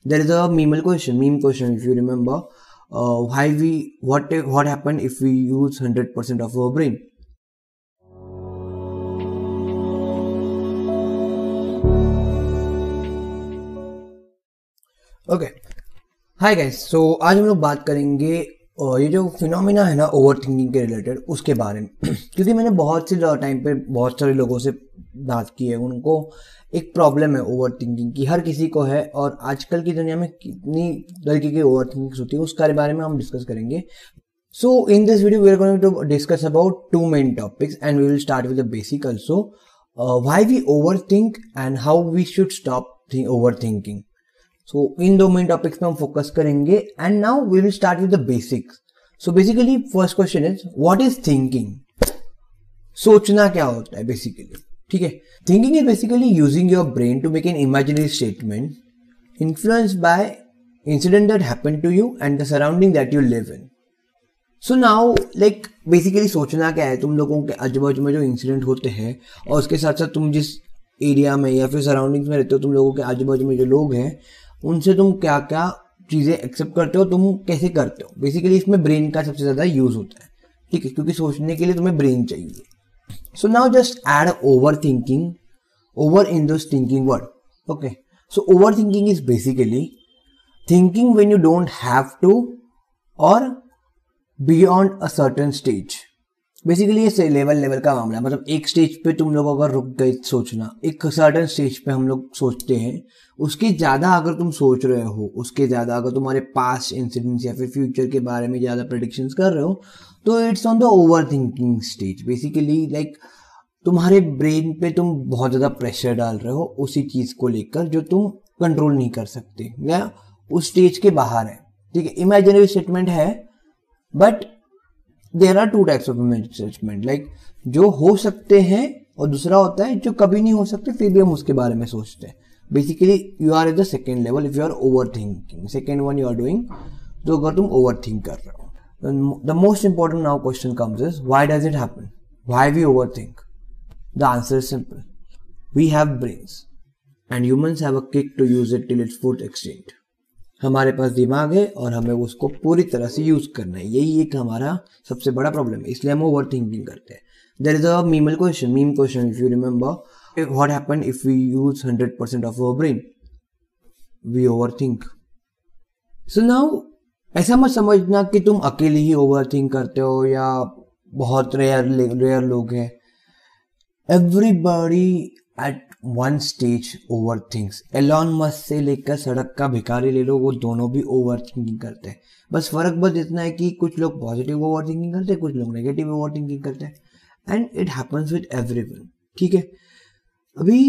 There is a meme question if you remember. What happened if we use 100% of our brain? Okay, hi guys. So आज हम लोग बात करेंगे ये जो फिनोमिना है ना ओवर थिंकिंग के रिलेटेड, उसके बारे में क्योंकि मैंने बहुत से टाइम पे बहुत सारे लोगों से बात की है, उनको एक प्रॉब्लम है ओवर थिंकिंग की, हर किसी को है। और आजकल की दुनिया में कितनी तरीके की ओवर थिंकिंग होती है उसके बारे में हम डिस्कस करेंगे। So in this video we are going to discuss about two main topics and we will start with the basic also, why we over think and how we should stop over thinking. So in दो main topics पे हम focus करेंगे and now we will start with the basics. So basically first question is what is thinking? सोचना क्या होता है basically, ठीक है। Thinking is basically using your brain to make an imaginary statement influenced by incident that happened to you and the surrounding that you live in. So now like basically सोचना क्या है, तुम लोगों के आजू बाजू में जो इंसिडेंट होते हैं और उसके साथ साथ तुम जिस एरिया में या फिर सराउंडिंग्स में रहते हो, तुम लोगों के आजू बाजू में जो लोग हैं उनसे तुम क्या क्या चीज़ें एक्सेप्ट करते हो, तुम कैसे करते हो। बेसिकली इसमें ब्रेन का सबसे ज़्यादा यूज़ होता है, ठीक है, क्योंकि सोचने के लिए तुम्हें ब्रेन चाहिए। So now just add over thinking over in this thinking word. Okay, so over thinking is basically thinking when you don't have to और beyond a certain stage. Basically ये लेवल का मामला है, मतलब एक स्टेज पे तुम लोग अगर रुक गए सोचना, एक सर्टेन स्टेज पे हम लोग सोचते हैं, उसके ज़्यादा अगर तुम सोच रहे हो, उसके ज़्यादा अगर तुम्हारे पास्ट इंसिडेंट्स या फिर फ्यूचर के बारे में ज़्यादा प्रेडिक्शंस कर रहे हो, तो it's on the over thinking stage. Basically like तुम्हारे ब्रेन पे तुम बहुत ज़्यादा प्रेशर डाल रहे हो उसी चीज़ को लेकर जो तुम कंट्रोल नहीं कर सकते या उस स्टेज के बाहर है, ठीक है। इमेजिनरी स्टेटमेंट है, but there are two types of imaginary statement, like जो हो सकते हैं और दूसरा होता है जो कभी नहीं हो सकते फिर भी हम उसके बारे में सोचते हैं। Basically you are at the second level if you are over thinking, second one you are doing, तो अगर तुम ओवर थिंक कर रहे हो। The most important now question comes is why does it happen, why we over think? The answer is simple, we have brains and humans have a kick to use it till its full extent. हमारे पास दिमाग है और हमें उसको पूरी तरह से यूज करना है, यही एक हमारा सबसे बड़ा प्रॉब्लम है, इसलिए हम ओवर थिंकिंग करते हैं। There is a meme question if you remember, what happen if we use 100% of our brain? We overthink. So now ऐसा मत समझना कि तुम अकेले ही ओवरथिंक करते हो या बहुत रेयर लोग हैं। Everybody at one stage overthinks. Elon Musk से लेकर सड़क का भिखारी ले लो, वो दोनों भी ओवरथिंकिंग करते हैं। बस फर्क बस इतना है कि कुछ लोग पॉजिटिव ओवरथिंकिंग करते हैं, कुछ लोग नेगेटिव ओवरथिंकिंग करते हैं, and it happens with everyone, ठीक है। अभी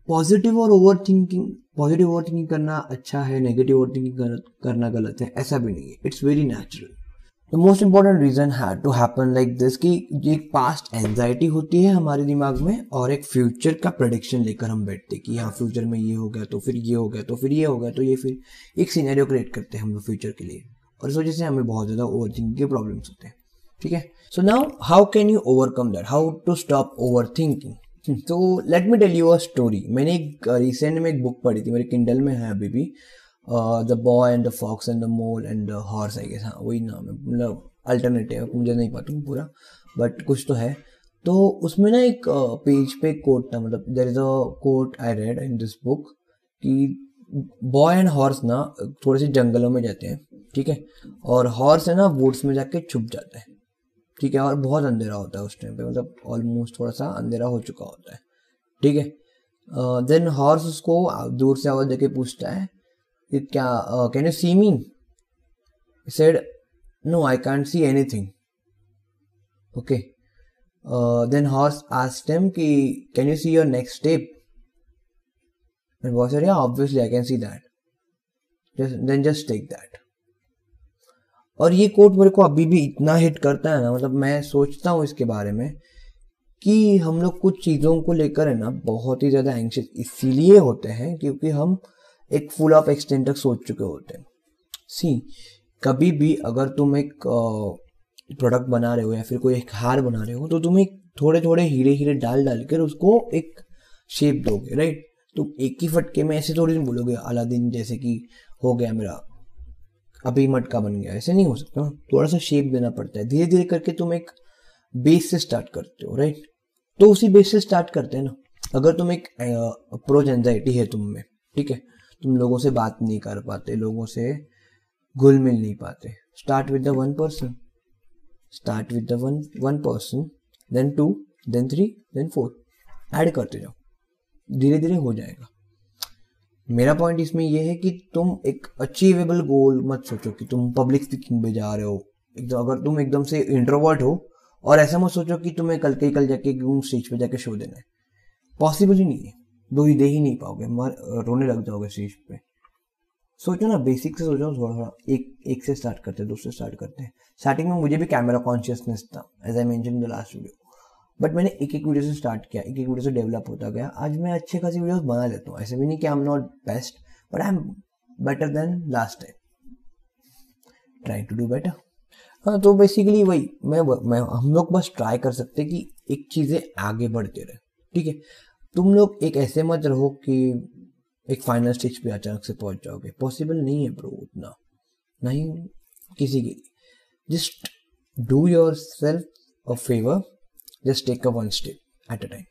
पॉजिटिव ओवरथिंकिंग करना अच्छा है, नेगेटिव ओवरथिंकिंग करना गलत है, ऐसा भी नहीं है, it's very natural. The most important reason है टू हैपन लाइक दिस कि एक पास्ट एंजाइटी होती है हमारे दिमाग में और एक फ्यूचर का प्रेडिक्शन लेकर हम बैठते कि हाँ फ्यूचर में ये हो गया तो फिर ये हो गया तो फिर ये हो गया, तो ये फिर एक सिनेरियो क्रिएट करते हैं हम लोग फ्यूचर के लिए, और इस वजह से हमें बहुत ज़्यादा ओवरथिंकिंग के प्रॉब्लम्स होते हैं, ठीक है। So now how can you overcome that, how to stop overthinking? तो let me tell you a story. मैंने एक रिसेंट में एक बुक पढ़ी थी, मेरे किंडल में है अभी भी, the boy and the fox and the mole and the horse, I guess, हाँ वही नाम है, मतलब अल्टरनेटिव मुझे नहीं पता पूरा, बट कुछ तो है। तो उसमें ना एक पेज पे कोट था, मतलब there is a quote I read in this book कि बॉय एंड हॉर्स ना थोड़े से जंगलों में जाते हैं, ठीक है, और हॉर्स है ना वुड्स में जाके छुप जाता है, ठीक है, और बहुत अंधेरा होता है उस टाइम पे, मतलब ऑलमोस्ट थोड़ा सा अंधेरा हो चुका होता है, ठीक है। देन हॉर्स उसको दूर से आवाज देके पूछता है कि क्या can you see me? Said no I can't see anything. Okay, then horse asked him कि can you see your next step? And boy said yeah obviously I can see that, then just take that. और ये coat मेरे को अभी भी इतना hit करता है ना, मतलब मैं सोचता हूँ इसके बारे में कि हम लोग कुछ चीज़ों को लेकर है ना बहुत ही ज़्यादा एंग्शियस इसीलिए होते हैं क्योंकि हम एक फुल ऑफ एक्सटेंट तक सोच चुके होते हैं। सी, कभी भी अगर तुम एक प्रोडक्ट बना रहे हो या फिर कोई एक हार बना रहे हो तो तुम एक थोड़े थोड़े हीरे हीरे डाल डाल कर उसको एक शेप दोगे, राइट। तुम एक ही फटके में ऐसे थोड़ी नहीं बोलोगे अलादीन जैसे कि हो गया मेरा अभी मटका बन गया, ऐसे नहीं हो सकता। थोड़ा सा शेप देना पड़ता है, धीरे धीरे करके तुम एक बेस से स्टार्ट करते हो, राइट। तो उसी बेस से स्टार्ट करते हैं ना। अगर तुम एक अप्रोच एंजाइटी है तुम में, ठीक है, तुम लोगों से बात नहीं कर पाते, लोगों से घुल मिल नहीं पाते, start with the one person, start with the one person, then 2, then 3, then 4, add करते जाओ, धीरे धीरे हो जाएगा। मेरा पॉइंट इसमें यह है कि तुम एक अचीवेबल गोल मत सोचो कि तुम पब्लिक स्पीकिंग पे जा रहे हो। एकदम अगर तुम एकदम से इंट्रोवर्ट हो, और ऐसा मत सोचो कि तुम्हें कल के कल जाके स्टेज पे जाके शो देना है, पॉसिबल ही नहीं है, दे ही नहीं पाओगे, रोने लग जाओगे स्टेज पे। सोचो ना, बेसिक से सोचो थोड़ा थोड़ा, एक से स्टार्ट करते हैं, दूसरे स्टार्ट करते हैं। स्टार्टिंग में मुझे भी कैमरा कॉन्शियसनेस था, as I mention in the last video, but मैंने एक एक वीडियो से स्टार्ट किया, एक एक वीडियो से डेवलप होता गया। आज मैं अच्छे खासी वीडियोस बना लेता हूँ, ऐसे भी नहीं कि I am not best, but I am better than last time, trying to do better. हाँ, तो बेसिकली वही मैं हम लोग बस ट्राई कर सकते कि एक चीज़ें आगे बढ़ते रहे, ठीक है। तुम लोग एक ऐसे मत रहो कि एक फाइनल स्टेज पे अचानक से पहुंच जाओगे, पॉसिबल नहीं है ब्रो, उतना नहीं किसी के लिए। Just do your self a favour, just take a one step at a time.